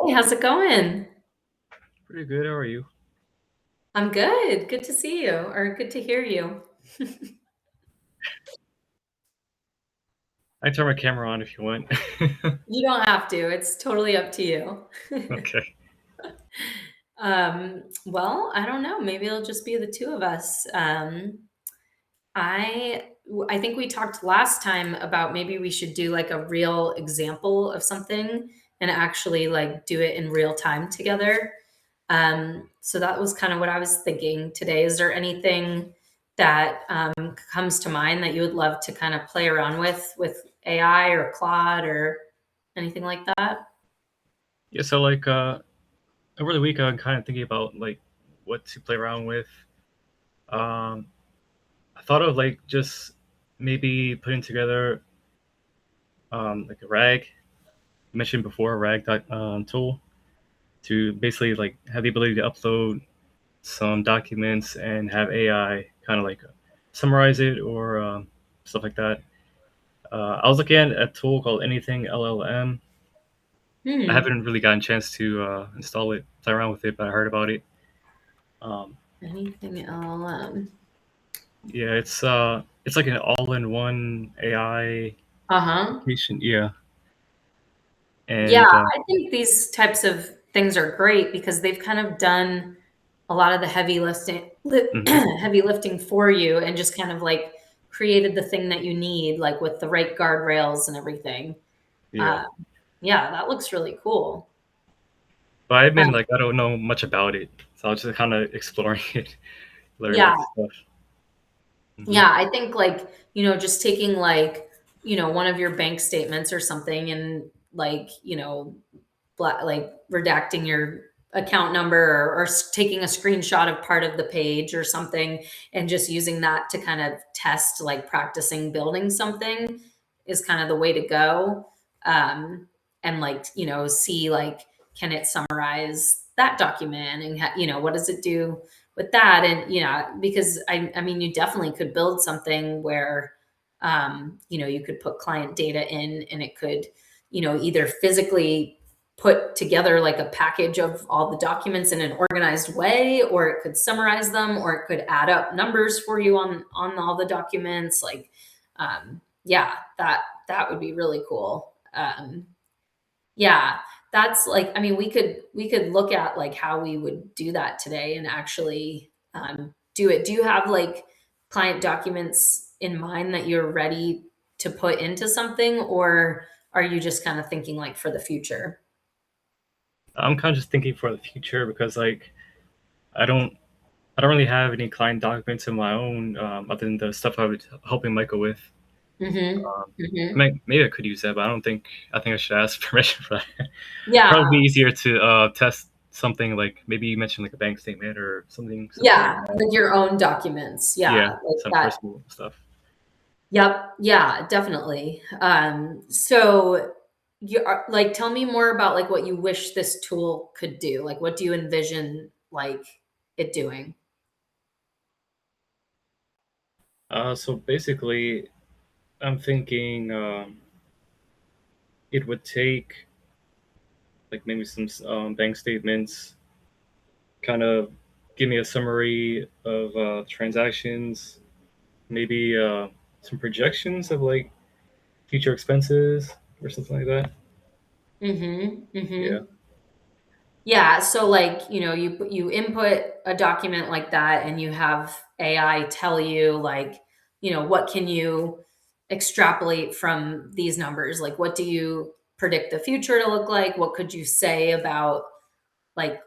Hey, how's it going? Pretty good. How are you? I'm good. Good to see you, or good to hear you. I can turn my camera on if you want. You don't have to. It's totally up to you. Okay. Well, I don't know. Maybe it'll just be the two of us. I think we talked last time about maybe we should do like a real example of something and actually like do it in real time together. So that was kind of what I was thinking today. Is there anything that comes to mind that you would love to kind of play around with AI or Claude or anything like that? Yeah, so over the week I'm kind of thinking about like what to play around with. Um I thought of like just maybe putting together like a rag, I mentioned before, a rag tool to basically like have the ability to upload some documents and have AI kind of like summarize it or stuff like that. I was looking at a tool called Anything LLM. I Hmm. haven't really gotten a chance to install it, play around with it, but I heard about it. Um, Anything LLM? yeah, it's like an all-in-one AI Uh-huh. application. Yeah, Yeah, and I think these types of things are great because they've kind of done a lot of the mhm, heavy lifting for you and just kind of like created the thing that you need, like with the right guardrails and everything. yeah. Uh, yeah, that looks really cool. But I admit, Um, like, I don't know much about it, so I was just kind of exploring it, learning yeah, about the stuff. Hmm. yeah, I think like, just taking like, one of your bank statements or something and like, like redacting your account number or taking a screenshot of part of the page or something and just using that to kind of test like practicing building something is kind of the way to go. And like, see like, can it summarize that document and what does it do with that? And because I mean you definitely could build something where you could put client data in and it could either physically put together like a package of all the documents in an organized way, or it could summarize them, or it could add up numbers for you on all the documents. Like, yeah, that would be really cool. Yeah, that's like, I mean, we could look at like how we would do that today and actually do it. Do you have like client documents in mind that you're ready to put into something, or are you just kind of thinking like for the future? I'm kind of just thinking for the future because, like, I don't, I don't really have any client documents of my own, other than the stuff I was helping Michael with. Mhm. Um, Mhm. maybe I could use that, but I don't think. I think I should ask permission for that. Yeah. Probably be easier to test something like maybe you mentioned like a bank statement or something simple like Yeah, that. like your own documents. Yeah, Yeah, like some that. personal stuff. Yep. Yeah, definitely. So you are like, tell me more about like what you wish this tool could do. Like, what do you envision like it doing? So basically, I'm thinking it would take like maybe some bank statements, kind of give me a summary of transactions, maybe some projections of like future expenses or something like that. Mhm. Yeah. Mhm. Yeah, so like, you input a document like that and you have AI tell you like, what can you extrapolate from these numbers? Like what do you predict the future to look like? What could you say about like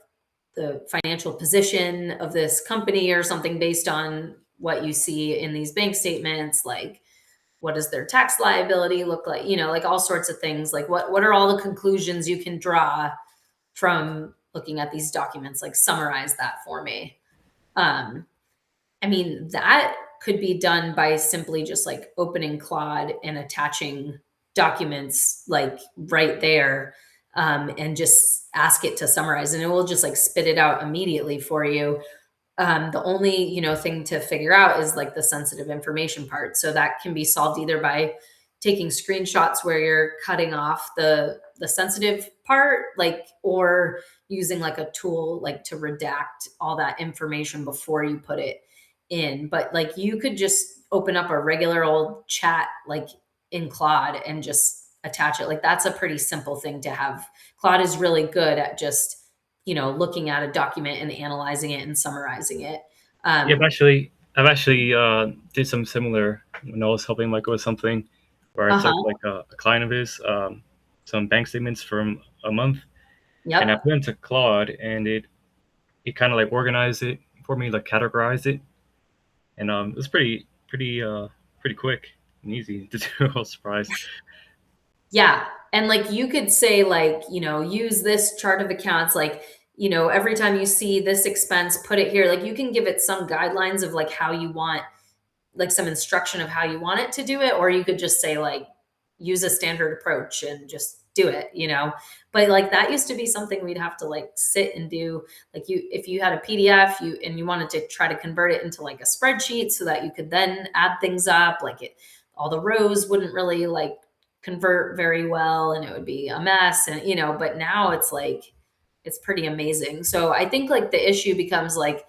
the financial position of this company or something based on what you see in these bank statements? Like what does their tax liability look like? Like all sorts of things. Like what are all the conclusions you can draw from looking at these documents? Like summarize that for me. um I mean, that could be done by simply just like opening Claude and attaching documents like right there, and just ask it to summarize, and it will just like spit it out immediately for you. The only thing to figure out is like the sensitive information part. So that can be solved either by taking screenshots where you're cutting off the sensitive part, like, or using like a tool like to redact all that information before you put it in. But like you could just open up a regular old chat like in Claude and just attach it. Like that's a pretty simple thing to have. Claude is really good at just, looking at a document and analyzing it and summarizing it. Yeah, Um, I've actually did some similar when I was helping Michael with something, where I took uh-huh. like a client of his, some bank statements from a month, and I Yep. put it into Claude, and it kind of like organized it for me, like categorized it, and it was pretty quick and easy to do. I was surprised. Yeah. And like you could say, like, use this chart of accounts, like, every time you see this expense, put it here. Like you can give it some guidelines of like how you want, like some instruction of how you want it to do it, or you could just say like use a standard approach and just do it. But like that used to be something we'd have to like sit and do. Like if you had a PDF, and you wanted to try to convert it into like a spreadsheet so that you could then add things up, like all the rows wouldn't really like convert very well, and it would be a mess. And but now it's like it's pretty amazing. So I think like the issue becomes like,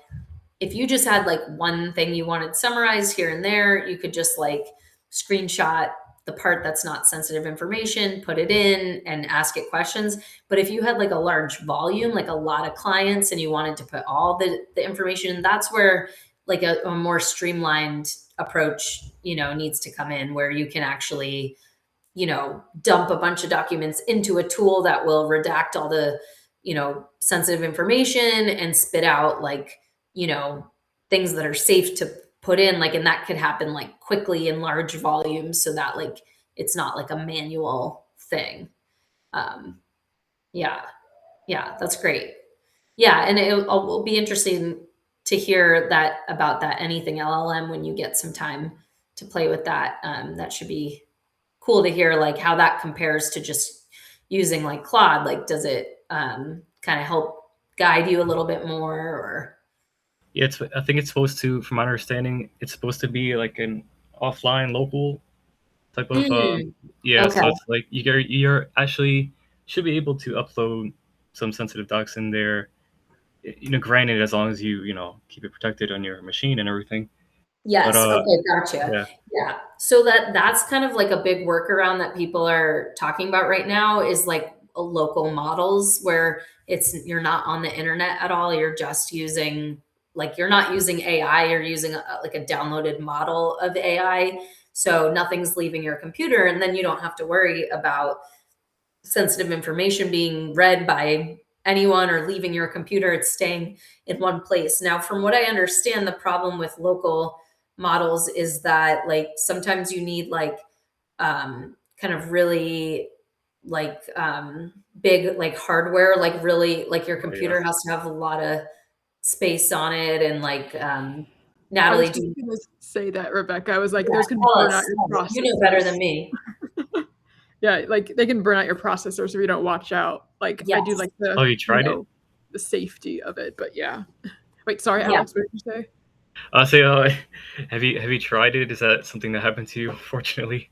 if you just had like one thing you wanted summarized here and there, you could just like screenshot the part that's not sensitive information, put it in and ask it questions. But if you had like a large volume, like a lot of clients, and you wanted to put all the information, that's where like a more streamlined approach, needs to come in, where you can actually, dump a bunch of documents into a tool that will redact all the, sensitive information and spit out like, you know, things that are safe to put in. Like, and that could happen like quickly in large volumes so that like it's not like a manual thing. Um, yeah, yeah, that's great. Yeah, and will be interesting to hear that about that anything LLM when you get some time to play with that. That should be cool to hear like how that compares to just using like Claude. Like, does it kind of help guide you a little bit more? Or Yeah, I think it's supposed to, from my understanding, it's supposed to be like an offline, local type of. Mm, Yeah, okay, so it's like you're actually should be able to upload some sensitive docs in there. Granted, as long as you keep it protected on your machine and everything. But yes, okay, gotcha. yeah, Yeah, so that's kind of like a big workaround that people are talking about right now, is like local models where you're not on the internet at all. You're just using, like, you're not using AI. You're using like a downloaded model of AI, so nothing's leaving your computer, and then you don't have to worry about sensitive information being read by anyone or leaving your computer. It's staying in one place. Now, from what I understand, the problem with local models is that like sometimes you need like kind of really like big like hardware, like really like your oh yeah. computer has to have a lot of space on it. And like I was Natalie, just do gonna say that, Rebecca. I was like, yeah, those can tell burn out us. your You know better than processors. me. Yeah, like they can burn out your processors if you don't watch out. Like I do Yes. like Oh, you tried it? the safety of it, but yeah. Wait, sorry, Yeah. Alex, what did you say? I'll say, have you tried it? Is that something that happened to you? Fortunately.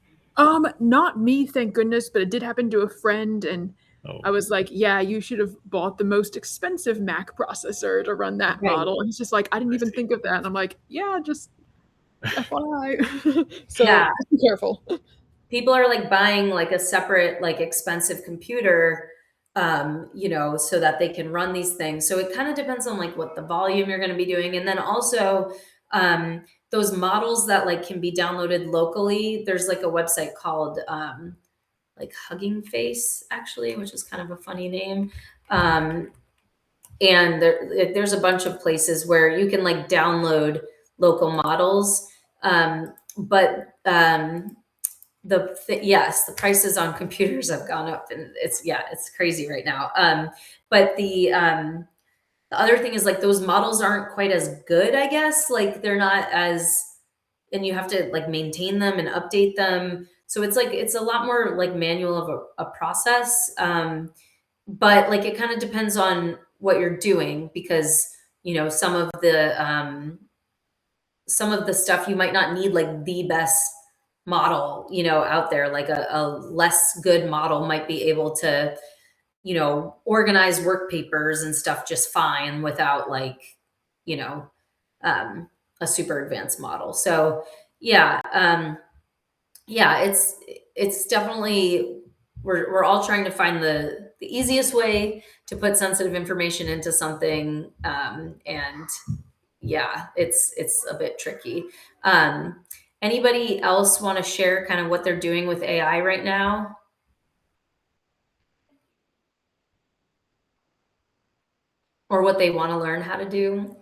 Not me, thank goodness, but it did happen to a friend, and Oh, I was like, yeah, you should have bought the most expensive Mac processor to run that Right. model. And he's just like, I didn't I even see. think of that. And I'm like, yeah, just FYI. Yeah. So just be careful. People are like buying like a separate like expensive computer, so that they can run these things. So it kind of depends on like what the volume you're going to be doing. And then also those models that like can be downloaded locally, there's like a website called like Hugging Face, actually, which is kind of a funny name. And there's a bunch of places where you can like download local models. But yes, the prices on computers have gone up, and it's crazy right now. But the other thing is like those models aren't quite as good, I guess. Like they're not as, and you have to like maintain them and update them. So it's like it's a lot more like manual of a process. But like it kind of depends on what you're doing, because some of the stuff you might not need like the best model, out there. Like a less good model might be able to, organize work papers and stuff just fine without like, you know, um, a super advanced model. So yeah, yeah, it's definitely we're all trying to find the easiest way to put sensitive information into something, and yeah, it's a bit tricky. Um, Anybody else want to share kind of what they're doing with AI right now, or what they want to learn how to do?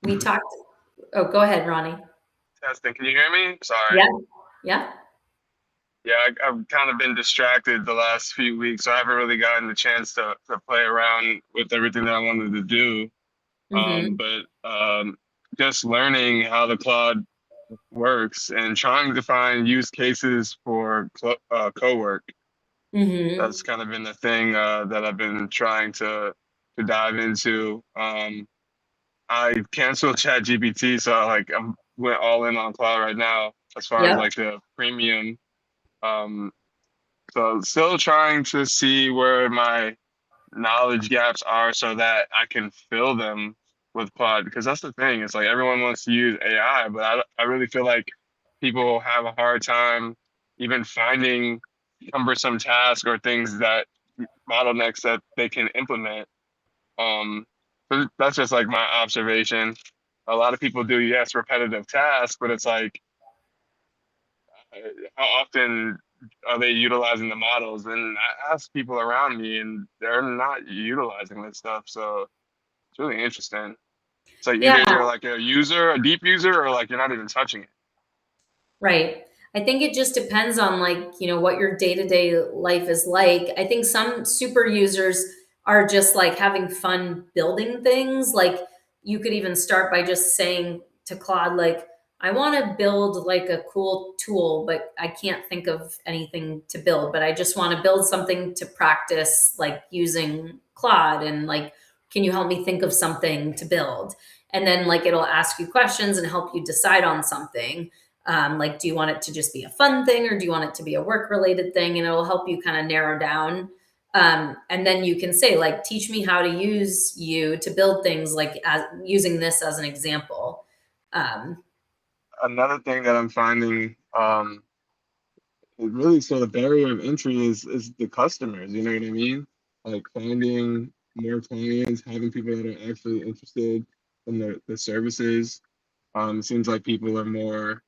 We talked. Oh, go ahead, Ronnie. Testing. Can you hear me? Sorry. Yeah, yeah. Yeah, I've kind of been distracted the last few weeks, so I haven't really gotten the chance to play around with everything that I wanted to do. Mm-hmm. But just learning how the cloud works and trying to find use cases for co-work. Mm-hmm. That's kind of been the thing that I've been trying to dive into. I canceled ChatGPT, so I went all in on cloud right now as far as Yep. like the premium. Um, so still trying to see where my knowledge gaps are so that I can fill them with cloud, because that's the thing. It's like everyone wants to use AI, but I really feel like people have a hard time even finding cumbersome tasks or things that bottlenecks that they can implement. But that's just like my observation. A lot of people do, yes, repetitive tasks, but it's like, how often are they utilizing the models? And I ask people around me, and they're not utilizing this stuff. So it's really interesting. It's like Yeah. either you're like a user, a deep user, or like you're not even touching it. Right. I think it just depends on like, what your day-to-day life is like. I think some super users are just like having fun building things. Like you could even start by just saying to Claude, like, I want to build like a cool tool, but I can't think of anything to build, but I just want to build something to practice like using Claude, and like, can you help me think of something to build? And then like it'll ask you questions and help you decide on something. Like, do you want it to just be a fun thing, or do you want it to be a work related thing? And it'll help you kind of narrow down. And then you can say, like, teach me how to use you to build things, like using this as an example. Um, Another thing that I'm finding, really, so the barrier of entry is the customers. You know what I mean? Like finding more clients, having people that are actually interested in the services. It seems like people are more,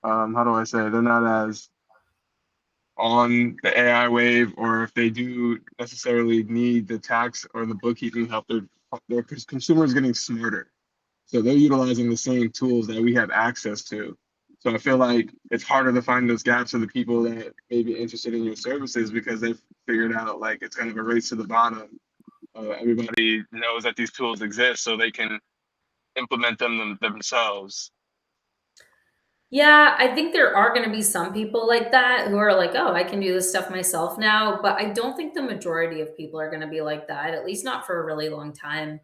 how do I say, they're not as on the AI wave, or if they do necessarily need the tax or the bookkeeping help, their consumers getting smarter. So they're utilizing the same tools that we have access to. So I feel like it's harder to find those gaps of the people that may be interested in your services, because they've figured out like it's kind of a race to the bottom. Everybody knows that these tools exist, so they can implement them themselves. Yeah, I think there are going to be some people like that who are like, oh, I can do this stuff myself now. But I don't think the majority of people are going to be like that, at least not for a really long time.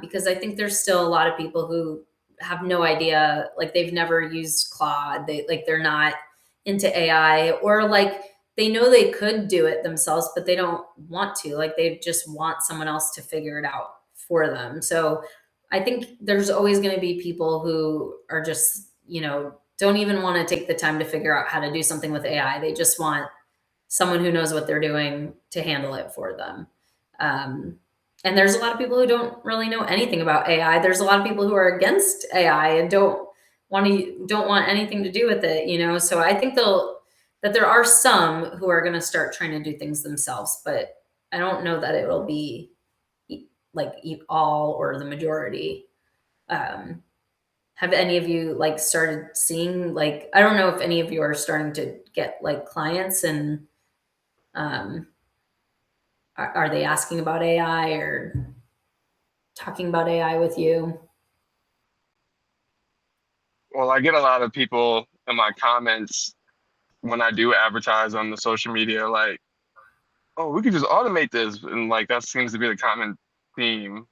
Because I think there's still a lot of people who have no idea, like they've never used Claude. They're not into AI, or like they know they could do it themselves, but they don't want to. Like they just want someone else to figure it out for them. So I think there's always going to be people who are just, don't even want to take the time to figure out how to do something with AI. They just want someone who knows what they're doing to handle it for them. Um, and there's a lot of people who don't really know anything about AI. There's a lot of people who are against AI and don't want anything to do with it. So I think that there are some who are going to start trying to do things themselves, but I don't know that it will be like all or the majority. Um, have any of you like started seeing, like, I don't know if any of you are starting to get like clients, and um, are they asking about AI or talking about AI with you? Well, I get a lot of people in my comments when I do advertise on the social media, like, oh, we could just automate this. And like that seems to be the common theme.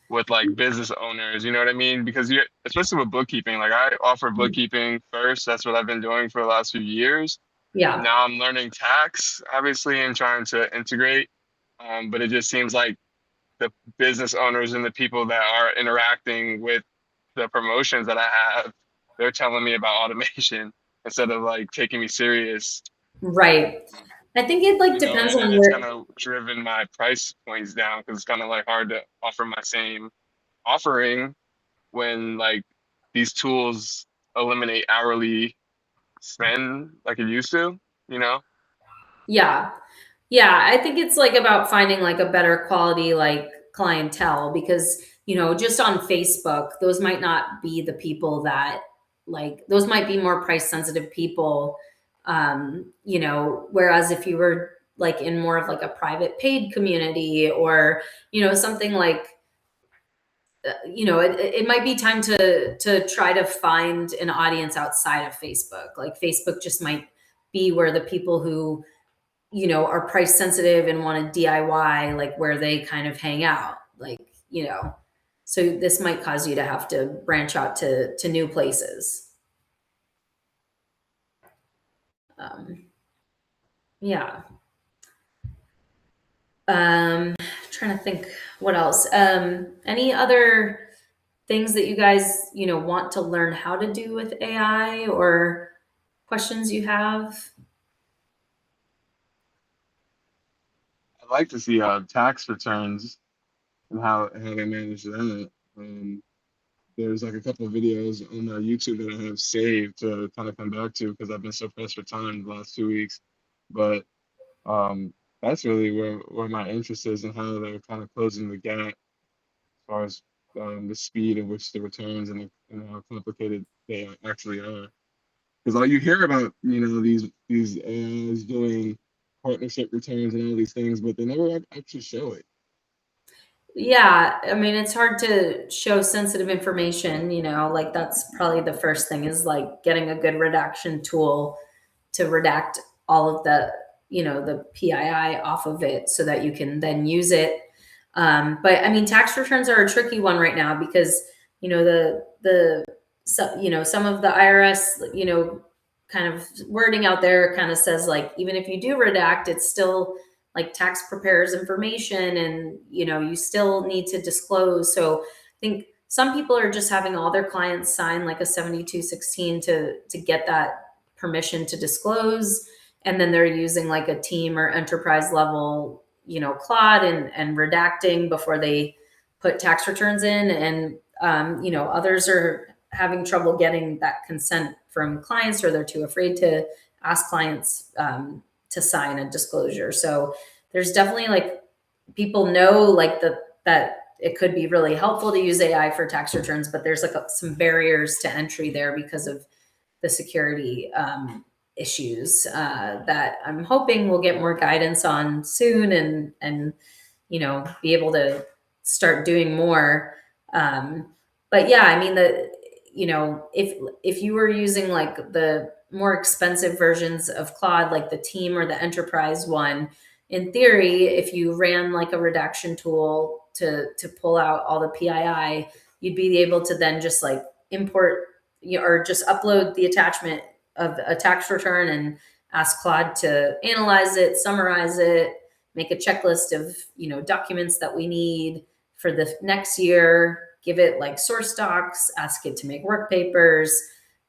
with like business owners, you know what I mean? Because you, especially with bookkeeping, like I offer bookkeeping first. That's what I've been doing for the last few years. Yeah. Now I'm learning tax, obviously, and trying to integrate. But it just seems like the business owners and the people that are interacting with the promotions that I have, they're telling me about automation instead of like taking me serious, Right. I think it like you know, depends and then on it's where. kind of driven my price points down because it's kind of like hard to offer my same offering when like these tools eliminate hourly spend like it used to, you know? Yeah. Yeah, I think it's like about finding like a better quality like clientele because, just on Facebook, those might not be the people that like those might be more price sensitive people. Whereas if you were like in more of like a private paid community or, something like it might be time to try to find an audience outside of Facebook. Like Facebook just might be where the people who are price sensitive and want to DIY, like where they kind of hang out, like, so this might cause you to have to branch out to new places. Um, yeah. Trying to think what else. Any other things that you guys, want to learn how to do with AI or questions you have? I'd like to see tax returns and how they manage that. There's like a couple of videos on my YouTube that I have saved to kind of come back to because I've been so pressed for time the last 2 weeks. But um, that's really where my interest is and how they're kind of closing the gap as far as the speed at which the returns and how complicated they actually are. Because all you hear about, these AIs doing partnership returns and all these things, but they never actually show it. Yeah, I mean, it's hard to show sensitive information, like that's probably the first thing is like getting a good redaction tool to redact all of the PII off of it so that you can then use it. But I mean, tax returns are a tricky one right now because, some of the IRS, kind of wording out there kind of says like, even if you do redact, it's still like tax preparers information and you still need to disclose. So I think some people are just having all their clients sign like a 7216 to get that permission to disclose, and then they're using like a team or enterprise level Claude and redacting before they put tax returns in, and others are having trouble getting that consent from clients, or they're too afraid to ask clients to sign a disclosure. So there's definitely like people know like that it could be really helpful to use AI for tax returns, but there's like some barriers to entry there because of the security issues that I'm hoping we'll get more guidance on soon and be able to start doing more. But yeah, I mean if you were using like the more expensive versions of Claude, like the team or the enterprise one, in theory, if you ran like a redaction tool to pull out all the PII, you'd be able to then just like import or just upload the attachment of a tax return and ask Claude to analyze it, summarize it, make a checklist of documents that we need for the next year, give it like source docs, ask it to make work papers,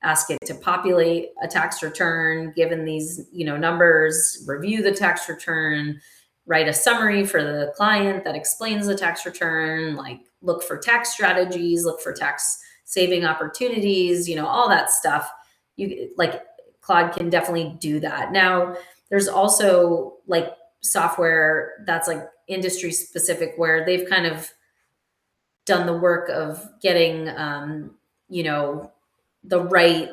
ask it to populate a tax return given these numbers, review the tax return, write a summary for the client that explains the tax return, like look for tax strategies, look for tax saving opportunities, all that stuff. You like Claude can definitely do that. Now there's also like software that's like industry specific where they've kind of done the work of getting the right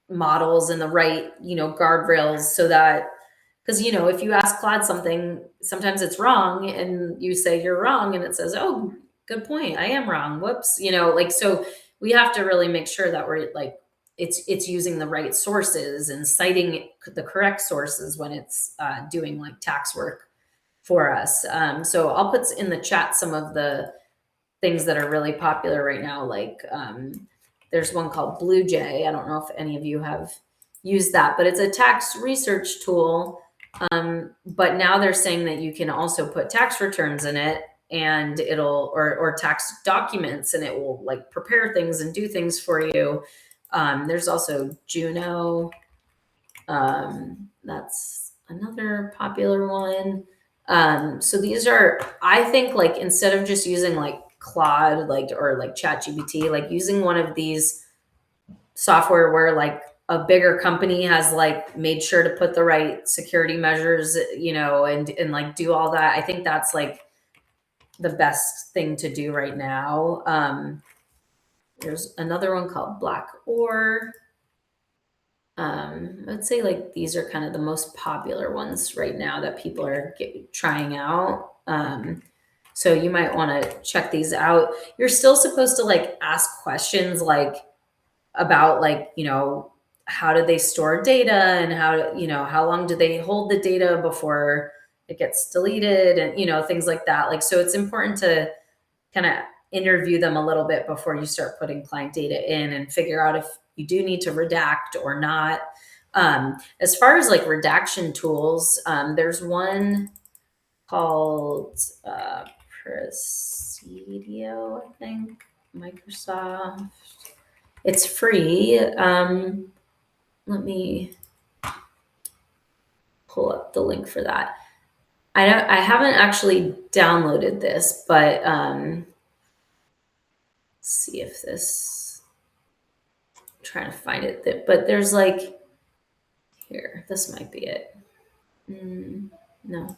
models and the right guardrails so that, because if you ask Claude something, sometimes it's wrong and you say you're wrong and it says, oh, good point, I am wrong, whoops, like, so we have to really make sure that we're like it's using the right sources and citing the correct sources when it's doing like tax work for us. So I'll put in the chat some of the things that are really popular right now. Like there's one called Blue Jay. I don't know if any of you have used that, but it's a tax research tool. But now they're saying that you can also put tax returns in it, and it'll or tax documents, and it will like prepare things and do things for you. There's also Juno. That's another popular one. So these are, I think, like instead of just using like Claude, like or like ChatGPT, like using one of these software where like a bigger company has like made sure to put the right security measures, and like do all that. I think that's like the best thing to do right now. There's another one called Black Ore. I'd say like these are kind of the most popular ones right now that people are trying out. So you might want to check these out. You're still supposed to like ask questions like about like, how do they store data, and how long do they hold the data before it gets deleted, and things like that. Like, so it's important to kind of interview them a little bit before you start putting client data in and figure out if you do need to redact or not. As far as like redaction tools, there's one called Presidio, I think, Microsoft. It's free. Let me pull up the link for that. I haven't actually downloaded this, but let's see if this. I'm trying to find it, but there's like here. This might be it. No.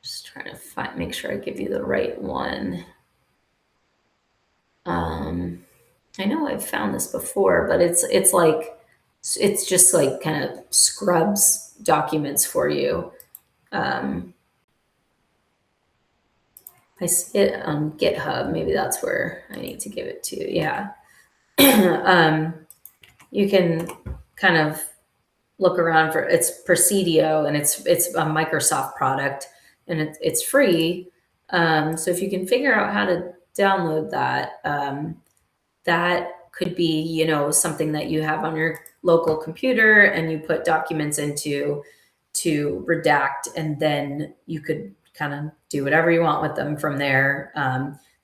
Just trying to make sure I give you the right one. I know I've found this before, but it's just like kind of scrubs documents for you. I see it on GitHub. Maybe that's where I need to give it to. Yeah. You can kind of look around for, it's Presidio, and it's a Microsoft product, and it's free. So if you can figure out how to download that, that could be, something that you have on your local computer and you put documents into to redact, and then you could kind of do whatever you want with them from there.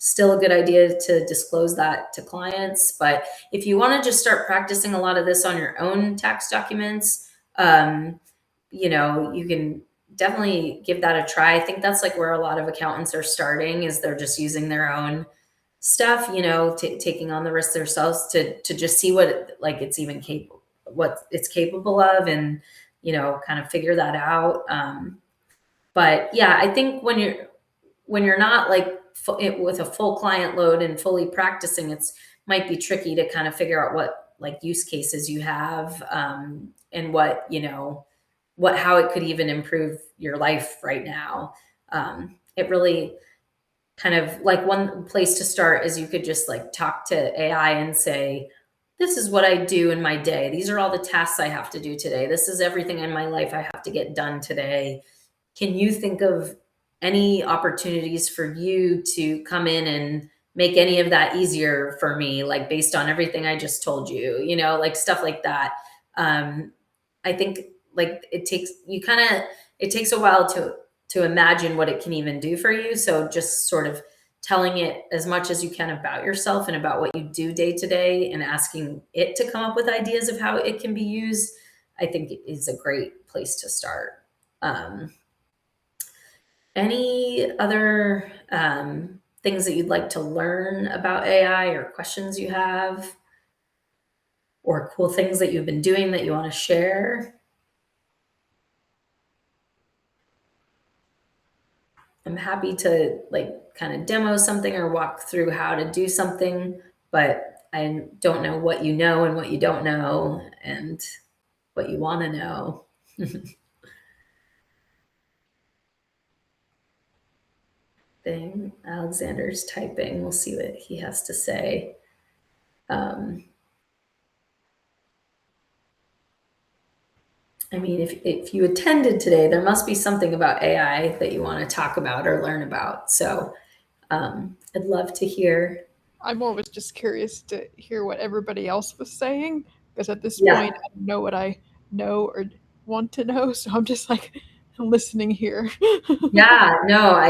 Still a good idea to disclose that to clients. But if you want to just start practicing a lot of this on your own tax documents, you can definitely give that a try. I think that's like where a lot of accountants are starting, is they're just using their own stuff, taking on the risk themselves to just see what what it's capable of, and kind of figure that out. But yeah, I think when you're not like with a full client load and fully practicing, it's might be tricky to kind of figure out what like use cases you have, and what how it could even improve your life right now. It really kind of like one place to start is you could just like talk to AI and say, this is what I do in my day. These are all the tasks I have to do today. This is everything in my life I have to get done today. Can you think of any opportunities for you to come in and make any of that easier for me, like based on everything I just told you, like stuff like that. I think like it takes a while to imagine what it can even do for you. So just sort of telling it as much as you can about yourself and about what you do day to day, and asking it to come up with ideas of how it can be used, I think is a great place to start. Any other things that you'd like to learn about AI, or questions you have, or cool things that you've been doing that you want to share? I'm happy to like kind of demo something or walk through how to do something, but I don't know what you know and what you don't know and what you want to know. Alexander's typing. We'll see what he has to say. I mean, if you attended today, there must be something about AI that you want to talk about or learn about. So I'd love to hear. I more was just curious to hear what everybody else was saying, because at this Yeah. point I don't know what I know or want to know, so I'm just like listening here. Yeah, no,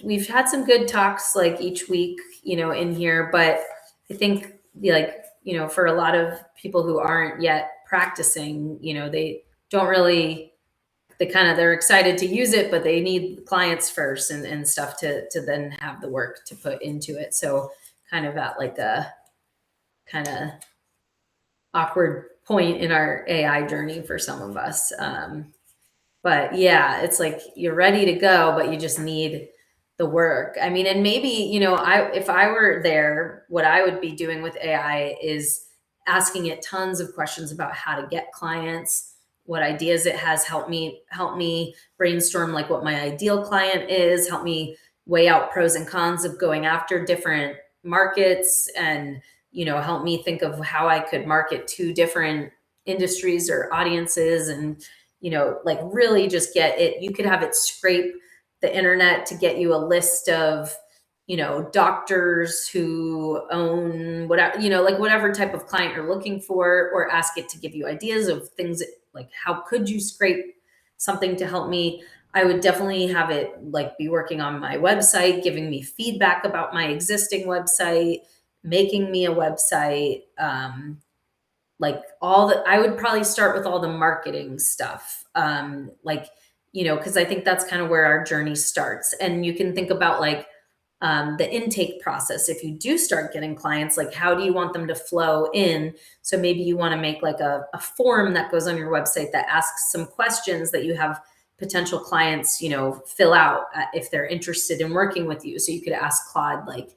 we've had some good talks like each week, in here, but I think for a lot of people who aren't yet practicing, they don't really, they're excited to use it, but they need clients first and stuff to then have the work to put into it. So kind of at like a kind of awkward point in our AI journey for some of us. But yeah, it's like you're ready to go, but you just need the work. I mean, and maybe, if I were there, what I would be doing with AI is asking it tons of questions about how to get clients, what ideas it has, help me brainstorm like what my ideal client is, help me weigh out pros and cons of going after different markets, and help me think of how I could market to different industries or audiences, and like really just get it. You could have it scrape the internet to get you a list of, doctors who own whatever, like whatever type of client you're looking for, or ask it to give you ideas of things like how could you scrape something to help me. I would definitely have it like be working on my website, giving me feedback about my existing website, making me a website, like I would probably start with all the marketing stuff. Cause I think that's kind of where our journey starts. And you can think about like, the intake process. If you do start getting clients, like how do you want them to flow in? So maybe you want to make like a form that goes on your website that asks some questions that you have potential clients, fill out if they're interested in working with you. So you could ask Claude, like,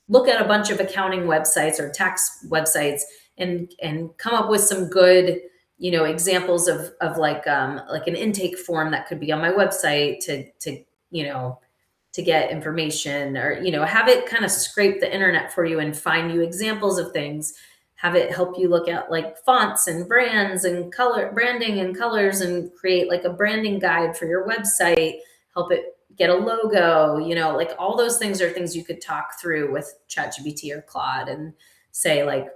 look at a bunch of accounting websites or tax websites and come up with some good, examples of like an intake form that could be on my website to get information, or have it kind of scrape the internet for you and find you examples of things, have it help you look at like fonts and brands and branding and colors, and create like a branding guide for your website, help it get a logo, like all those things are things you could talk through with ChatGPT or Claude and say like,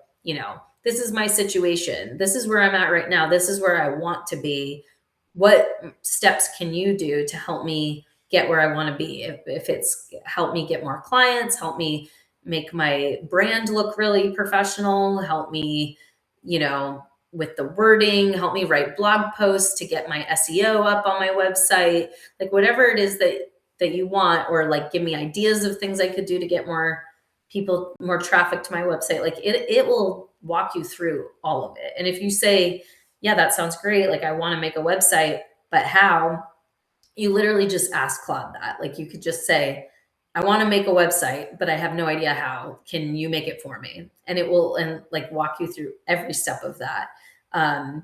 this is my situation, this is where I'm at right now, this is where I want to be, what steps can you do to help me get where I want to be? If it's help me get more clients, help me make my brand look really professional, help me, with the wording, help me write blog posts to get my SEO up on my website, like whatever it is that you want, or like give me ideas of things I could do to get more traffic to my website. Like it will walk you through all of it. And if you say, yeah, that sounds great, like I want to make a website, but how? You literally just ask Claude that. Like you could just say, I want to make a website, but I have no idea how. Can you make it for me? And it will like walk you through every step of that. And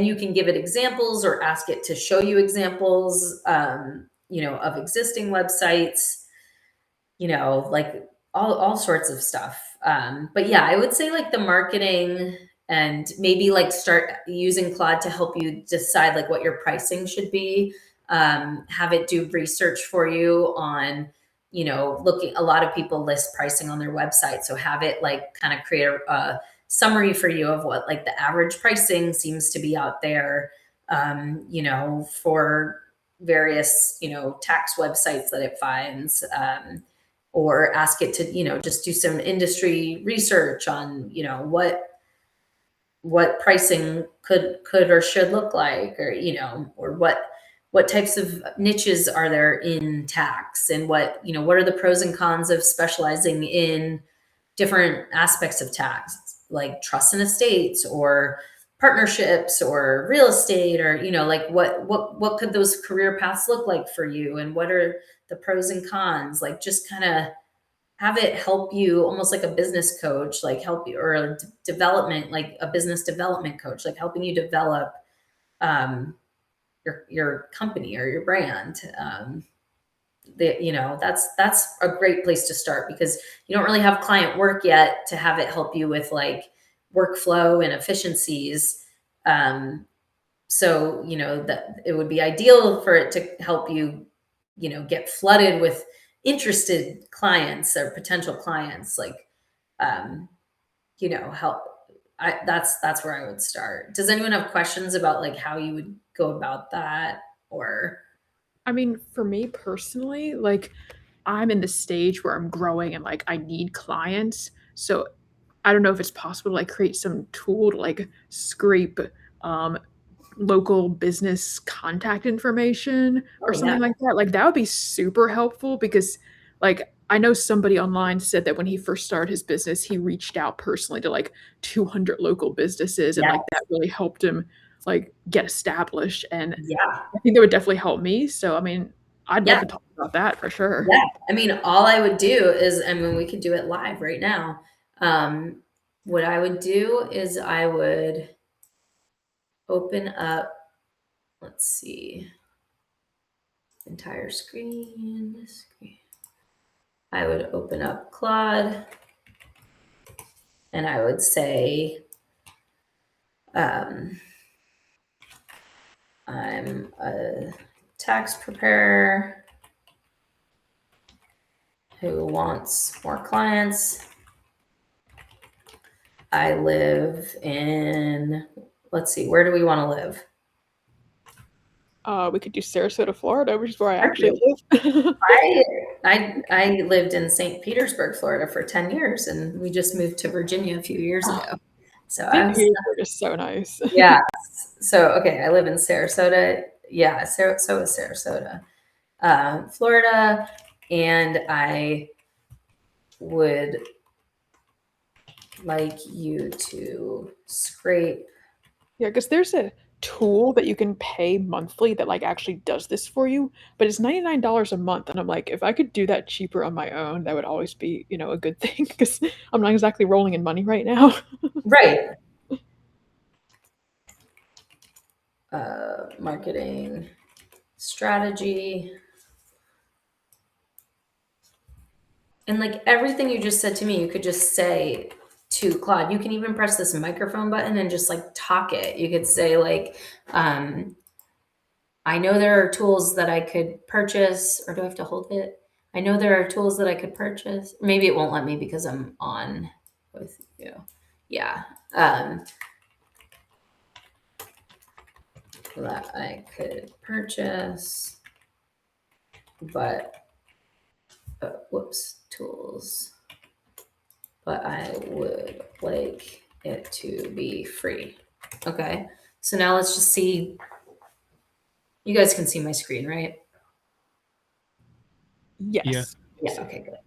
you can give it examples or ask it to show you examples, of existing websites, like all sorts of stuff. But yeah, I would say like the marketing, and maybe like start using Claude to help you decide like what your pricing should be. Have it do research for you on, a lot of people list pricing on their website. So have it like kind of create a summary for you of what like the average pricing seems to be out there, for various, tax websites that it finds, or ask it to, just do some industry research on, what pricing could or should look like, or, or what types of niches are there in tax, and what are the pros and cons of specializing in different aspects of tax, like trusts and estates, or partnerships, or real estate, or like what could those career paths look like for you, and what are the pros and cons. Like just kind of have it help you, almost like a business coach, like help you, or a development, like a business development coach, like helping you develop your company or your brand. that's a great place to start, because you don't really have client work yet to have it help you with like workflow and efficiencies. So, that it would be ideal for it to help you, get flooded with interested clients or potential clients, like, help. That's where I would start. Does anyone have questions about like how you would go about that? Or I mean, for me personally, like I'm in the stage where I'm growing and like I need clients. So I don't know if it's possible to like create some tool to like scrape um local business contact information oh or yeah, something like that. Like that would be super helpful because like I know somebody online said that when he first started his business, he reached out personally to like 200 local businesses and yeah, like that really helped him like get established. And yeah, I think that would definitely help me. So I mean, I'd love yeah. to talk about that for sure. Yeah. I mean, all I would do is, I mean, we could do it live right now. Um, what I would do is I would open up, let's see, entire screen, this screen. I would open up Claude and I would say, I'm a tax preparer who wants more clients. I live in, let's see, where do we want to live? We could do Sarasota, Florida, which is where I actually Perfect. live. I lived in St. Petersburg, Florida for 10 years, and we just moved to Virginia a few years ago. So I St. was, Petersburg is so nice. yeah. So, okay, I live in Sarasota. Yeah, so is Sarasota, Florida. And I would like you to scrape. Yeah, because there's a tool that you can pay monthly that like actually does this for you, but it's $99 a month. And I'm like, if I could do that cheaper on my own, that would always be, a good thing because I'm not exactly rolling in money right now. Right. Marketing strategy. And like everything you just said to me, you could just say to Claude. You can even press this microphone button and just like talk it. You could say like, I know there are tools that I could purchase, or do I have to hold it? I know there are tools that I could purchase. Maybe it won't let me because I'm on with you. Yeah. That I could purchase, but whoops, tools. But I would like it to be free. Okay. So now let's just see. You guys can see my screen, right? Yes. Yeah. Okay, good.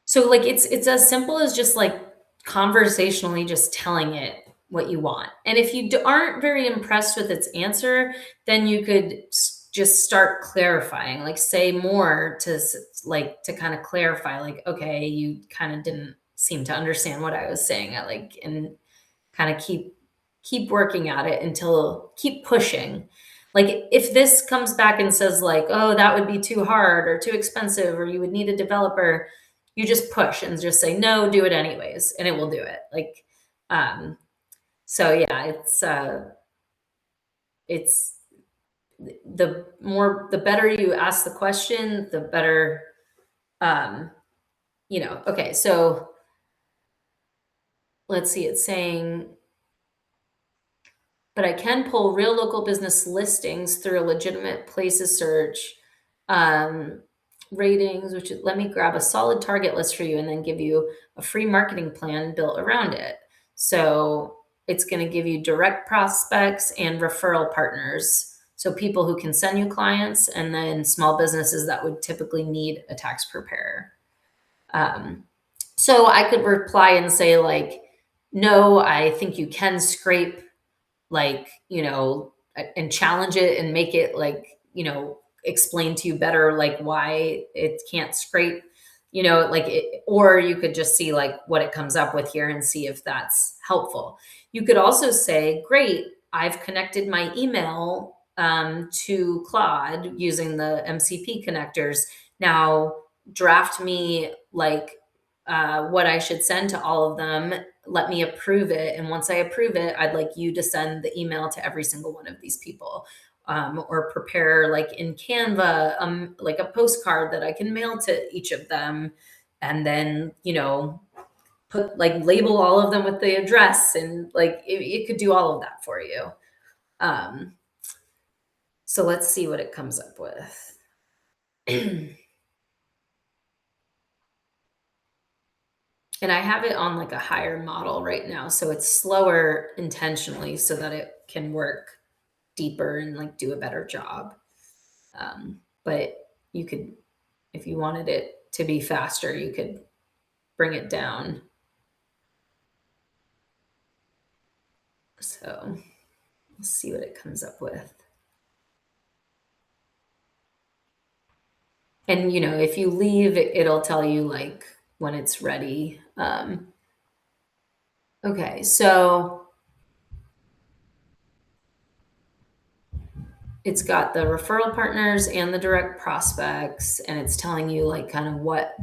So like it's as simple as just like conversationally just telling it what you want. And if you aren't very impressed with its answer, then you could just start clarifying, like say more to like to kind of clarify, like, okay, you kind of didn't seem to understand what I was saying. I like, and kind of keep working at it until keep pushing. Like if this comes back and says like, oh, that would be too hard or too expensive, or you would need a developer, you just push and just say, no, do it anyways. And it will do it. Like, so yeah, it's the better you ask the question, the better, okay. So let's see, it's saying, but I can pull real local business listings through a legitimate places search, ratings, which let me grab a solid target list for you and then give you a free marketing plan built around it. So it's going to give you direct prospects and referral partners. So people who can send you clients, and then small businesses that would typically need a tax preparer. So I could reply and say like, no, I think you can scrape, like, and challenge it and make it like, explain to you better, like why it can't scrape, like it, or you could just see like what it comes up with here and see if that's helpful. You could also say, great, I've connected my email to Claude using the MCP connectors. Now draft me like what I should send to all of them. Let me approve it. And once I approve it, I'd like you to send the email to every single one of these people. Or prepare like in Canva, like a postcard that I can mail to each of them. And then, put like label all of them with the address, and like it could do all of that for you. So let's see what it comes up with. And I have it on like a higher model right now. So it's slower intentionally so that it can work deeper and like do a better job. But you could, if you wanted it to be faster, you could bring it down. So let's see what it comes up with. And, if you leave, it'll tell you like when it's ready. Okay, so it's got the referral partners and the direct prospects, and it's telling you like kind of what,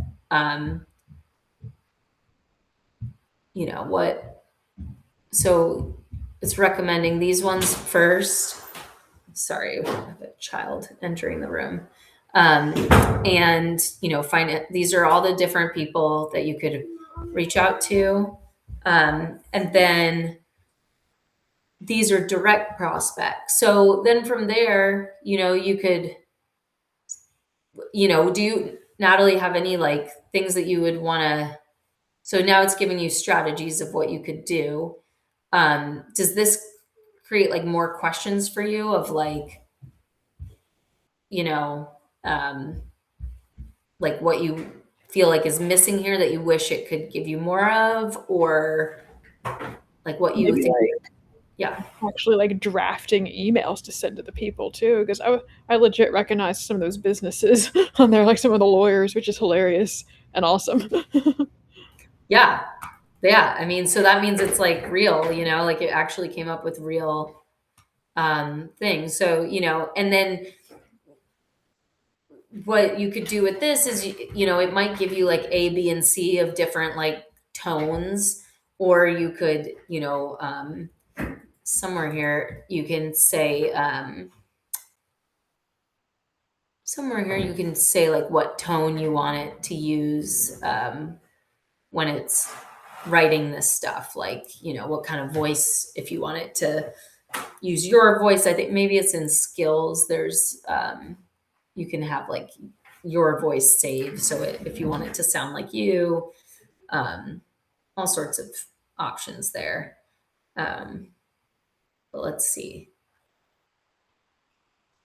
so it's recommending these ones first. Sorry, I have a child entering the room. And, find it. These are all the different people that you could reach out to. And then these are direct prospects. So then from there, you could, do you, Natalie, have any like things that you would want to, so now it's giving you strategies of what you could do. Does this create like more questions for you of like, like what you feel like is missing here that you wish it could give you more of, or like what you Maybe think? like Yeah. actually like drafting emails to send to the people too, because I legit recognize some of those businesses on there, like some of the lawyers, which is hilarious and awesome. Yeah. I mean, so that means it's like real, like it actually came up with real things. So, and then what you could do with this is, it might give you like A, B, and C of different like tones, or you could, somewhere here you can say, like what tone you want it to use when it's writing this stuff, like, what kind of voice, if you want it to use your voice. I think maybe it's in skills. There's, you can have like your voice saved. So if you want it to sound like you, all sorts of options there. But let's see.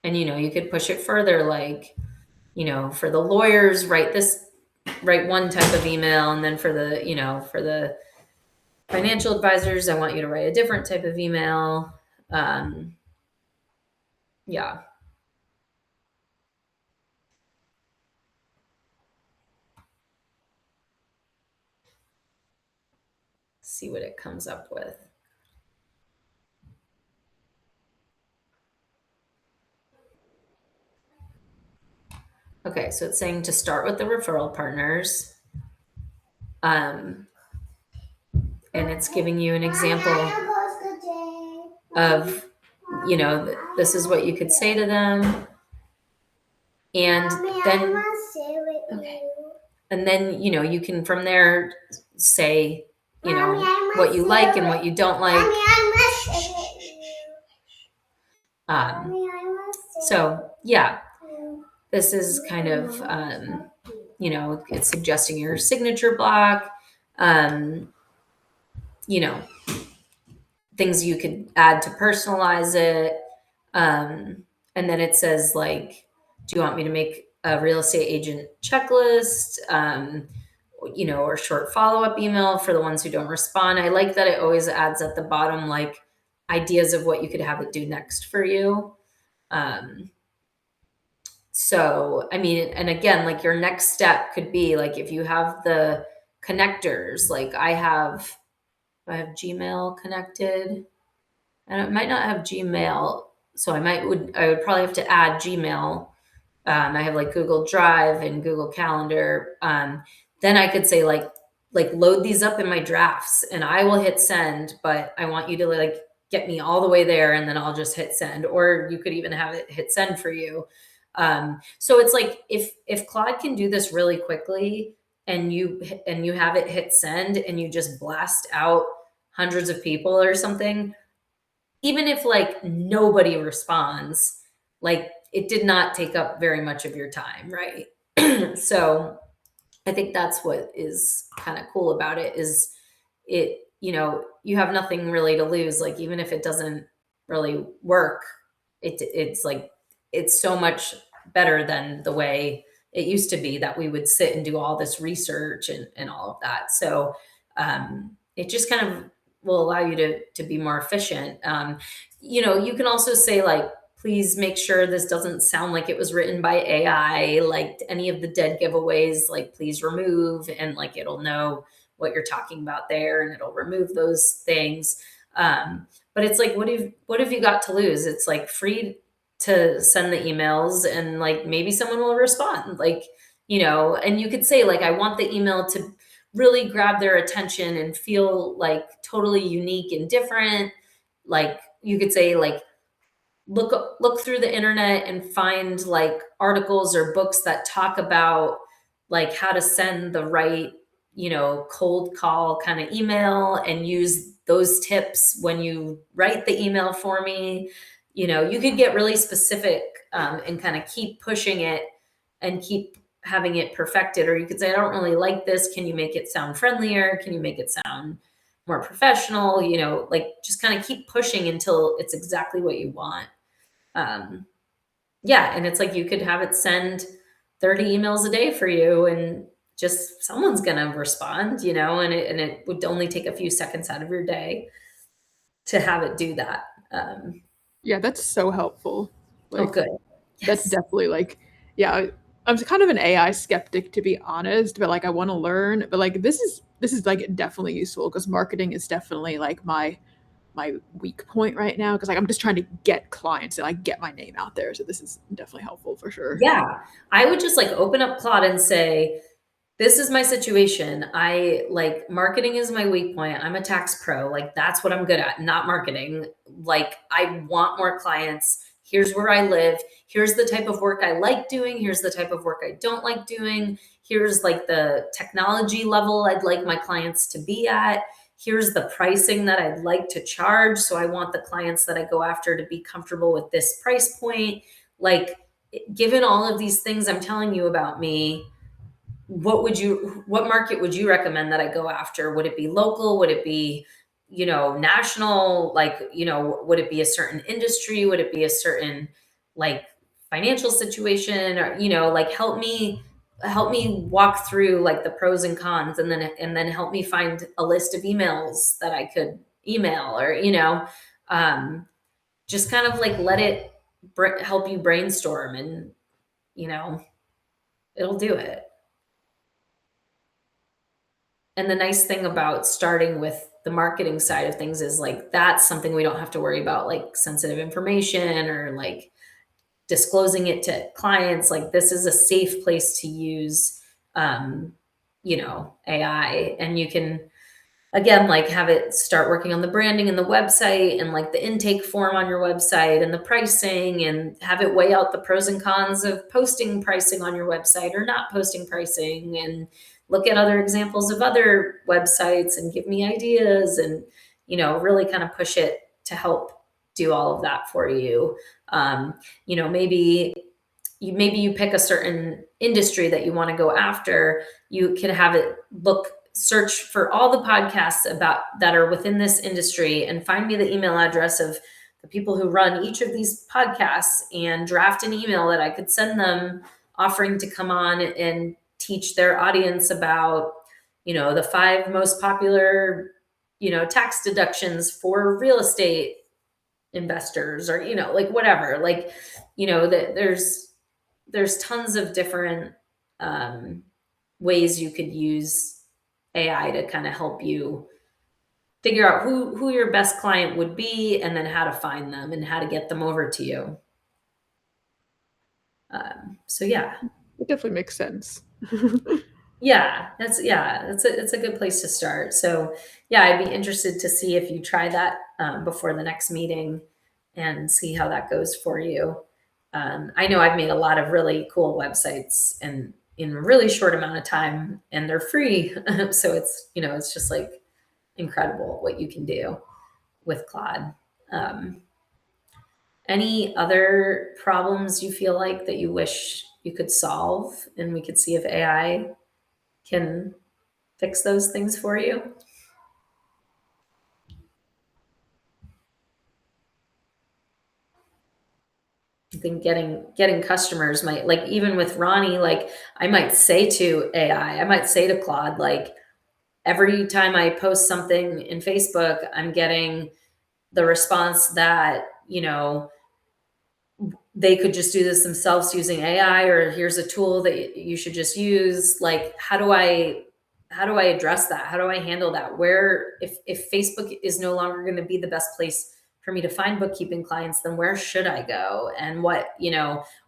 And, you could push it further, like, for the lawyers, write one type of email. And then for the financial advisors, I want you to write a different type of email. Yeah. See what it comes up with. Okay, so it's saying to start with the referral partners. And it's giving you an example of, this is what you could say to them. And then, okay. And then, you can from there say, what you like and what you don't like. So yeah, this is kind of, it's suggesting your signature block, things you could add to personalize it. And then it says like, do you want me to make a real estate agent checklist, or short follow-up email for the ones who don't respond. I like that it always adds at the bottom, like ideas of what you could have it do next for you. So, I mean, and again, like your next step could be like, if you have the connectors, like I have Gmail connected, and it might not have Gmail So I would probably have to add Gmail. I have like Google Drive and Google Calendar. Then I could say like load these up in my drafts, and I will hit send, but I want you to like get me all the way there, and then I'll just hit send. Or you could even have it hit send for you. So it's like if Claude can do this really quickly, and you have it hit send, and you just blast out hundreds of people or something, even if like nobody responds, like it did not take up very much of your time, right? So I think that's what is kind of cool about it is you have nothing really to lose. Like even if it doesn't really work, it's like it's so much better than the way it used to be that we would sit and do all this research and all of that. So it just kind of will allow you to be more efficient. You can also say like, please make sure this doesn't sound like it was written by AI, like any of the dead giveaways, like please remove, and like it'll know what you're talking about there and it'll remove those things. But it's like, what have you got to lose? It's like free to send the emails, and like maybe someone will respond, like, and you could say like, I want the email to really grab their attention and feel like totally unique and different. Like you could say like, look through the internet and find like articles or books that talk about like how to send the right cold call kind of email, and use those tips when you write the email for me. You could get really specific, and kind of keep pushing it and keep having it perfected. Or you could say, I don't really like this, can you make it sound friendlier, can you make it sound more professional, like just kind of keep pushing until it's exactly what you want. Yeah, and it's like you could have it send 30 emails a day for you, and just someone's gonna respond, and it would only take a few seconds out of your day to have it do that. Yeah, that's so helpful. Oh, Like good. that's Yes. definitely like, yeah, I'm kind of an AI skeptic to be honest, but like I want to learn. But like this is like definitely useful because marketing is definitely like my weak point right now because like I'm just trying to get clients and like get my name out there. So this is definitely helpful for sure. Yeah, I would just like open up Claude and say, this is my situation. I like marketing is my weak point. I'm a tax pro. Like that's what I'm good at, not marketing. Like I want more clients. Here's where I live. Here's the type of work I like doing. Here's the type of work I don't like doing. Here's like the technology level I'd like my clients to be at. Here's the pricing that I'd like to charge. So I want the clients that I go after to be comfortable with this price point. Like, given all of these things I'm telling you about me, what market would you recommend that I go after? Would it be local? Would it be, national? Like, would it be a certain industry? Would it be a certain like financial situation? Or, like help me walk through like the pros and cons, and then help me find a list of emails that I could email, or, um, just kind of like let it help you brainstorm, and, you know, it'll do it. And the nice thing about starting with the marketing side of things is like that's something we don't have to worry about, like sensitive information or like disclosing it to clients. Like this is a safe place to use AI, and you can again like have it start working on the branding and the website and like the intake form on your website and the pricing, and have it weigh out the pros and cons of posting pricing on your website or not posting pricing, and look at other examples of other websites and give me ideas, and really kind of push it to help do all of that for you. Maybe you pick a certain industry that you want to go after. You can have it search for all the podcasts about that are within this industry and find me the email address of the people who run each of these podcasts, and draft an email that I could send them offering to come on and teach their audience about, the 5 most popular, tax deductions for real estate investors, or, like whatever, like, that there's tons of different ways you could use AI to kind of help you figure out who your best client would be, and then how to find them and how to get them over to you. So yeah. It definitely makes sense. Yeah, it's a good place to start. So yeah, I'd be interested to see if you try that before the next meeting and see how that goes for you. I know I've made a lot of really cool websites and in a really short amount of time, and they're free. So it's just like incredible what you can do with Claude. Um, any other problems you feel like that you wish you could solve, and we could see if AI can fix those things for you? I think getting customers might, like, even with Ronnie, like I might say to AI, I might say to Claude, like, every time I post something in Facebook, I'm getting the response that, they could just do this themselves using AI, or here's a tool that you should just use. Like, how do I address that? How do I handle that? Where, if Facebook is no longer going to be the best place for me to find bookkeeping clients, then where should I go? And what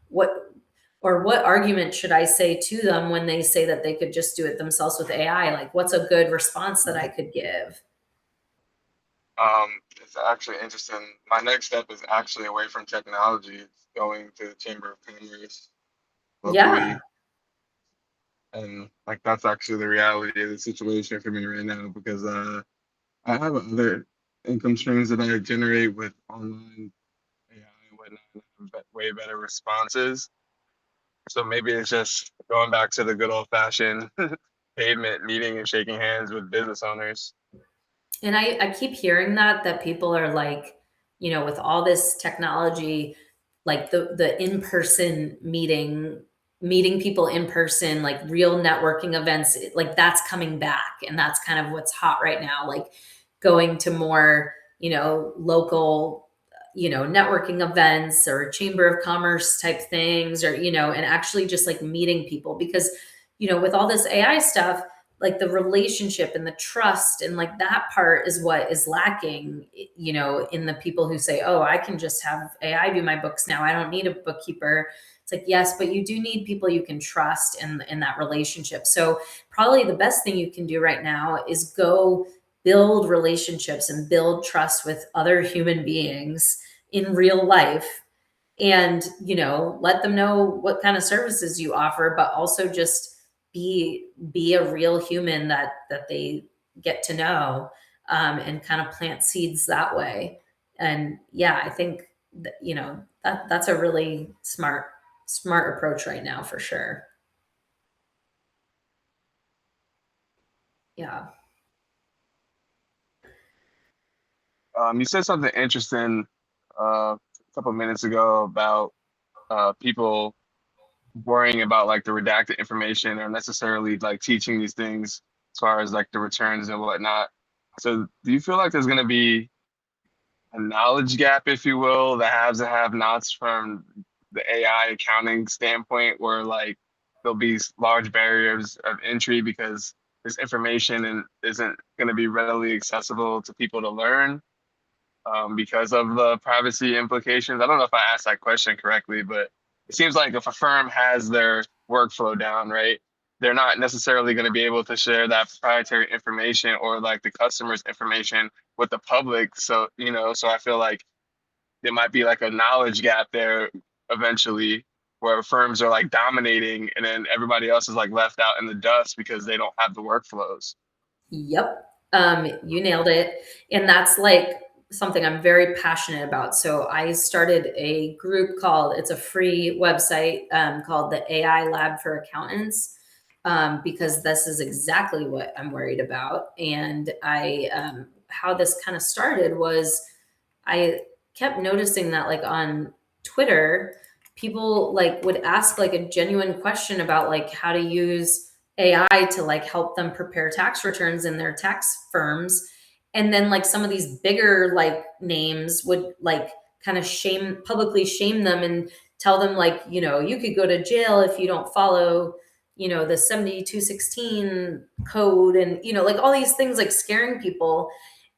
what argument should I say to them when they say that they could just do it themselves with AI? Like, what's a good response that I could give? It's actually interesting. My next step is actually away from technology. It's going to the Chamber of Commerce Yeah. locally, and like that's actually the reality of the situation for me right now because I have other income streams that I generate with online AI and whatnot, and have way better responses. So maybe it's just going back to the good old fashioned pavement meeting and shaking hands with business owners. And I keep hearing that people are like, with all this technology, like the in-person meeting people in person, like real networking events, like that's coming back. And that's kind of what's hot right now, like going to more, local, networking events or chamber of commerce type things, or, and actually just like meeting people. Because, with all this AI stuff, like the relationship and the trust and like that part is what is lacking, in the people who say, oh, I can just have AI do my books now, I don't need a bookkeeper. It's like, yes, but you do need people you can trust in that relationship. So probably the best thing you can do right now is go build relationships and build trust with other human beings in real life, and let them know what kind of services you offer, but also just be a real human that they get to know, and kind of plant seeds that way. And yeah, I think that's a really smart approach right now, for sure. Yeah. You said something interesting a couple minutes ago about people worrying about like the redacted information or necessarily like teaching these things as far as like the returns and whatnot. So do you feel like there's going to be a knowledge gap, if you will, the haves and have nots from the AI accounting standpoint, where like there'll be large barriers of entry because this information and isn't going to be readily accessible to people to learn because of the privacy implications? I don't know if I asked that question correctly, but it seems like if a firm has their workflow down, right, they're not necessarily going to be able to share that proprietary information or like the customer's information with the public. So, so I feel like there might be like a knowledge gap there eventually where firms are like dominating and then everybody else is like left out in the dust because they don't have the workflows. Yep. You nailed it. And that's like something I'm very passionate about. So I started a group it's a free website, called the AI Lab for Accountants, because this is exactly what I'm worried about. And how this kind of started was I kept noticing that, like, on Twitter, people like would ask like a genuine question about like how to use AI to like help them prepare tax returns in their tax firms. And then like some of these bigger like names would like kind of publicly shame them and tell them, like, you could go to jail if you don't follow, the 7216 code, and like all these things, like scaring people.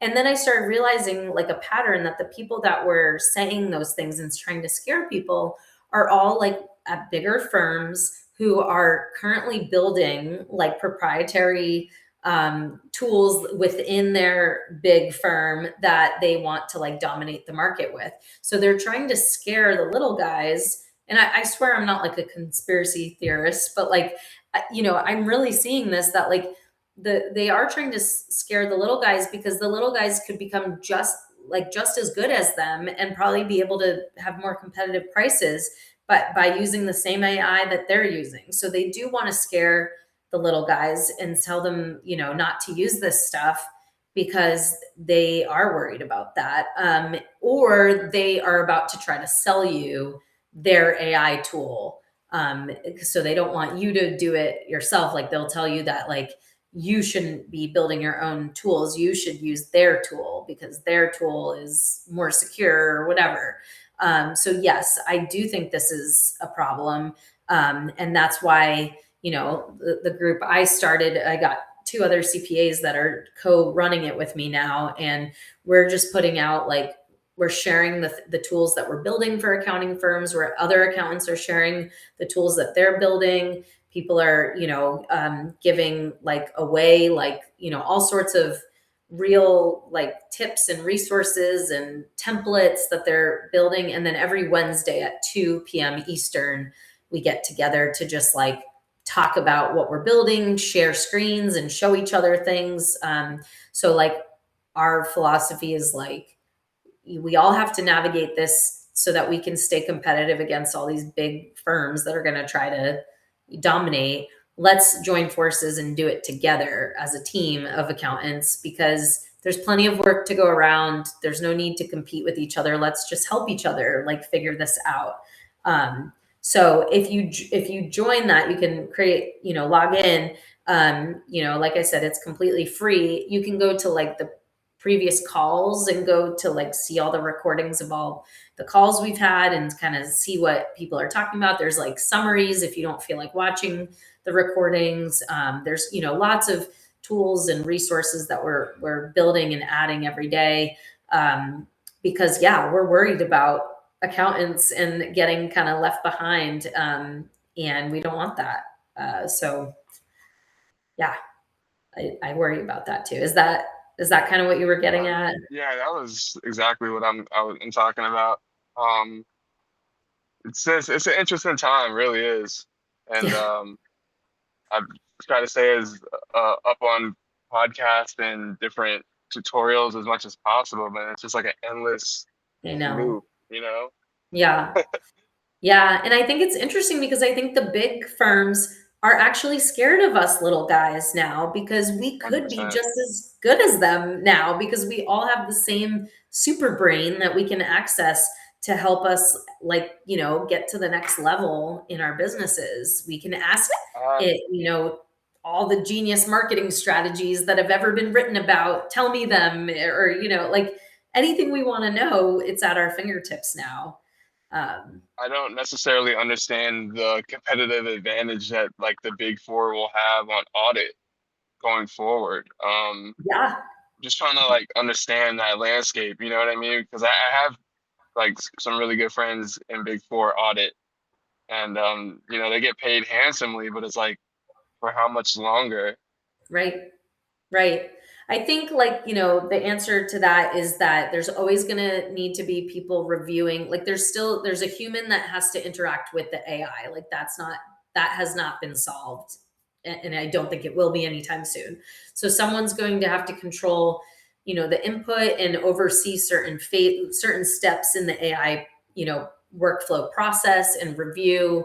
And then I started realizing like a pattern that the people that were saying those things and trying to scare people are all like at bigger firms who are currently building like proprietary tools within their big firm that they want to like dominate the market with. So they're trying to scare the little guys. And I swear I'm not like a conspiracy theorist, but like, I'm really seeing this, that like they are trying to scare the little guys, because the little guys could become just as good as them and probably be able to have more competitive prices, but by using the same AI that they're using. So they do want to scare the little guys and tell them, not to use this stuff because they are worried about that. Or they are about to try to sell you their AI tool. So they don't want you to do it yourself. Like they'll tell you that like, you shouldn't be building your own tools. You should use their tool because their tool is more secure or whatever. So yes, I do think this is a problem. And that's why, the group I started, I got 2 other CPAs that are co-running it with me now. And we're just putting out like, we're sharing the tools that we're building for accounting firms, where other accountants are sharing the tools that they're building. People are, giving like away, like, all sorts of real like tips and resources and templates that they're building. And then every Wednesday at 2 p.m. Eastern, we get together to just like talk about what we're building, share screens and show each other things. So like our philosophy is like, we all have to navigate this so that we can stay competitive against all these big firms that are going to try to dominate. Let's join forces and do it together as a team of accountants, because there's plenty of work to go around. There's no need to compete with each other. Let's just help each other like figure this out. So if you join that, you can create, log in. Like I said, it's completely free. You can go to like the previous calls and go to like see all the recordings of all the calls we've had and kind of see what people are talking about. There's like summaries if you don't feel like watching the recordings. There's lots of tools and resources that we're building and adding every day, because we're worried about accountants and getting kind of left behind, and we don't want that. So yeah, I worry about that too. Is that kind of what you were getting at? Yeah, that was exactly what I'm talking about. It's an interesting time, really is, and Yeah. I try to stay as up on podcasts and different tutorials as much as possible, but it's just like an endless I know. loop. Yeah. Yeah. And I think it's interesting because I think the big firms are actually scared of us little guys now, because we could be 100%. just as good as them now, because we all have the same super brain that we can access to help us like, get to the next level in our businesses. We can ask it, all the genius marketing strategies that have ever been written about, tell me them, or, like anything we want to know, it's at our fingertips now. I don't necessarily understand the competitive advantage that like the big four will have on audit going forward. yeah. Just trying to like understand that landscape, you know what I mean? Because I have like some really good friends in big four audit, and they get paid handsomely, but it's like, for how much longer? Right. Right. I think like, the answer to that is that there's always going to need to be people reviewing. Like there's a human that has to interact with the AI. Like that has not been solved. And I don't think it will be anytime soon. So someone's going to have to control, the input and oversee certain steps in the AI, workflow process and review.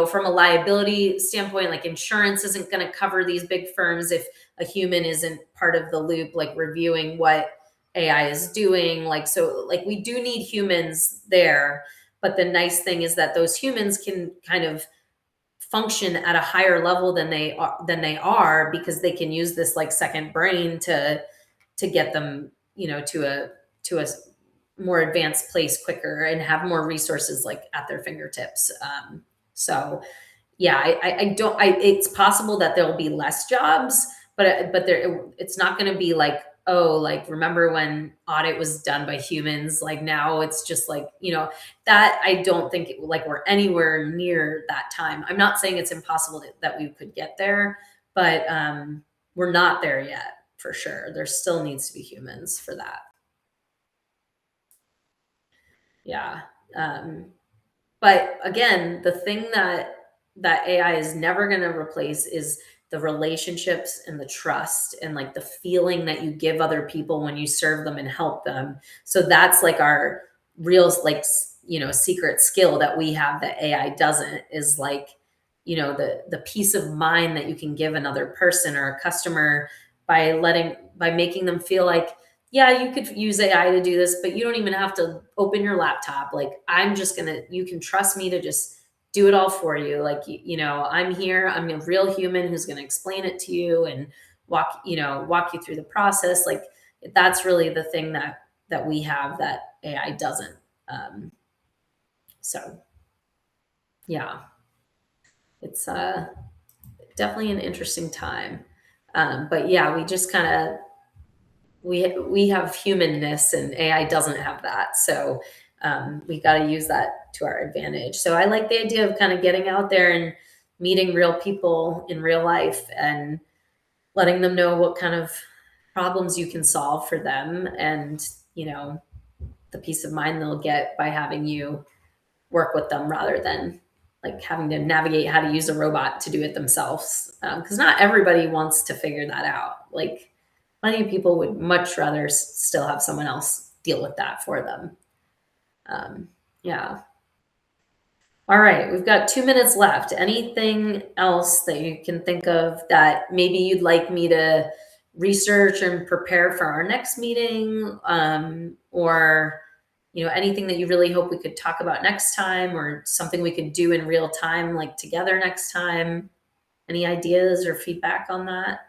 From a liability standpoint, like insurance isn't going to cover these big firms if a human isn't part of the loop, like reviewing what AI is doing. Like, so like we do need humans there. But the nice thing is that those humans can kind of function at a higher level than they are, because they can use this like second brain to get them, to a more advanced place quicker and have more resources like at their fingertips. So yeah, I don't, it's possible that there'll be less jobs, but it's not going to be like oh, like, remember when audit was done by humans? Like, now it's just like, that I don't think like we're anywhere near that time. I'm not saying it's impossible that we could get there, but we're not there yet for sure. There still needs to be humans for that. Yeah. But again, the thing that AI is never going to replace is the relationships and the trust and like the feeling that you give other people when you serve them and help them. So that's like our real like secret skill that we have that AI doesn't, is like the peace of mind that you can give another person or a customer by making them feel like, yeah, you could use AI to do this, but you don't even have to open your laptop. Like, you can trust me to just do it all for you. Like, I'm here, I'm a real human who's going to explain it to you and walk you through the process. Like, that's really the thing that we have that AI doesn't. So yeah, it's definitely an interesting time. But yeah, we just kind of, we have humanness and AI doesn't have that. So we got to use that to our advantage. So I like the idea of kind of getting out there and meeting real people in real life and letting them know what kind of problems you can solve for them, and the peace of mind they'll get by having you work with them rather than like having to navigate how to use a robot to do it themselves. Because not everybody wants to figure that out. Like, plenty of people would much rather still have someone else deal with that for them. Yeah. All right, we've got 2 minutes left. Anything else that you can think of that maybe you'd like me to research and prepare for our next meeting, or anything that you really hope we could talk about next time, or something we could do in real time, like together next time? Any ideas or feedback on that?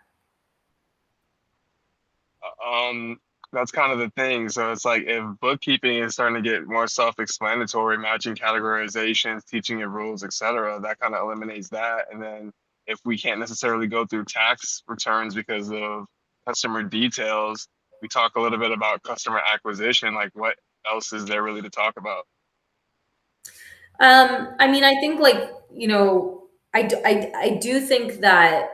That's kind of the thing. So it's like if bookkeeping is starting to get more self-explanatory, matching categorizations, teaching it rules, etc., that kind of eliminates that. And then if we can't necessarily go through tax returns because of customer details, we talk a little bit about customer acquisition. Like, what else is there really to talk about? I mean, I think like, I do think that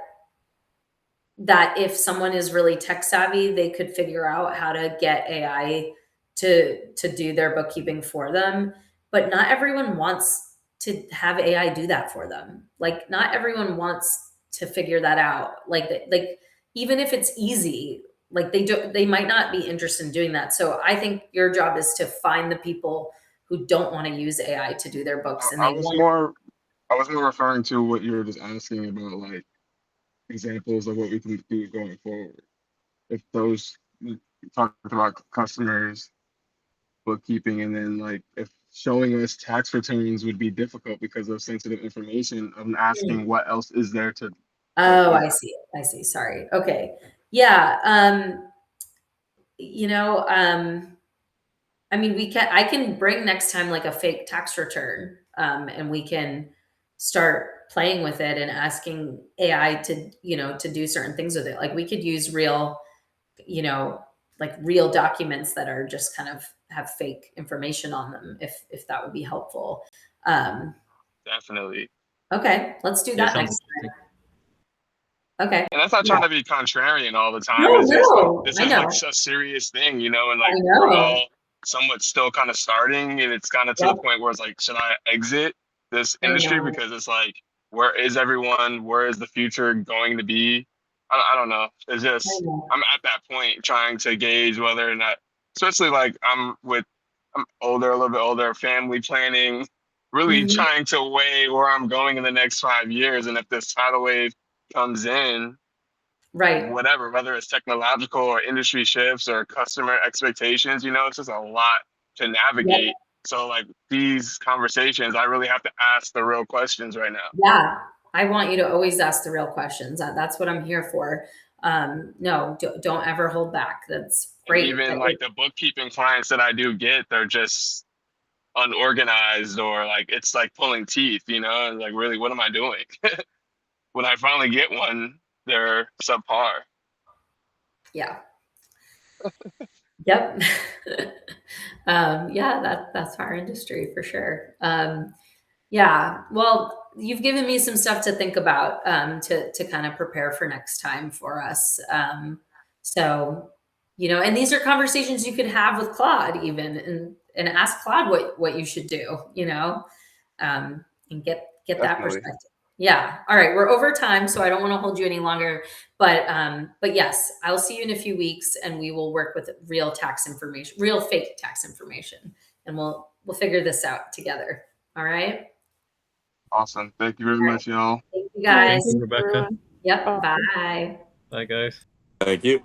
if someone is really tech savvy, they could figure out how to get AI to do their bookkeeping for them. But not everyone wants to have AI do that for them. Like, not everyone wants to figure that out. Like even if it's easy, like they might not be interested in doing that. So I think your job is to find the people who don't want to use AI to do their books, and I they was want. more, I was more referring to what you were just asking about, like examples of what we can do going forward. If those talked about customers, bookkeeping, and then like if showing us tax returns would be difficult because of sensitive information, I'm asking what else is there to go Oh, I over. see. I see. Sorry. Okay. Yeah. You know, I mean, I can bring next time like a fake tax return, and we can start playing with it and asking AI to do certain things with it. Like, we could use real, you know, like real documents that are just kind of have fake information on them, if that would be helpful. Um, Definitely. okay, let's do Yeah, that sounds next interesting. time. Okay. And that's not Yeah. trying to be contrarian all the time. No, It's just no, this I is like know. a serious thing, and I like we're know. all somewhat still kind of starting, and it's kind of to the Yep, point where it's like, should I exit this I industry? know. Because it's like, where is everyone? Where is the future going to be? I don't know. It's I just know. I'm at that point trying to gauge whether or not, especially like I'm older, a little bit older, family planning, really Mhm. trying to weigh where I'm going in the next 5 years, and if this tidal wave comes in, Right. whatever, whether it's technological or industry shifts or customer expectations, it's just a lot to Yep. navigate. So like these conversations, I really have to ask the real questions right now. Yeah. I want you to always ask the real questions. That's what I'm here for. No, don't ever hold back. That's And great. even like the bookkeeping clients that I do get, they're just unorganized, or like it's like pulling teeth, and like, really, what am I doing? When I finally get one, they're subpar. Yeah. Yep. Yeah, that's our industry for sure. Yeah, well, you've given me some stuff to think about, to kind of prepare for next time for us. So, and these are conversations you could have with Claude even, and ask Claude what you should do, and get that Definitely. perspective. Yeah. All right. We're over time, so I don't want to hold you any longer. But yes, I'll see you in a few weeks, and we will work with real tax information, real fake tax information, and we'll figure this out together. All right. Awesome. Thank you very much, y'all. Thank you All right, guys. Thank you, thanks, Rebecca. everyone. Yep. Bye. Bye. Bye, guys. Thank you.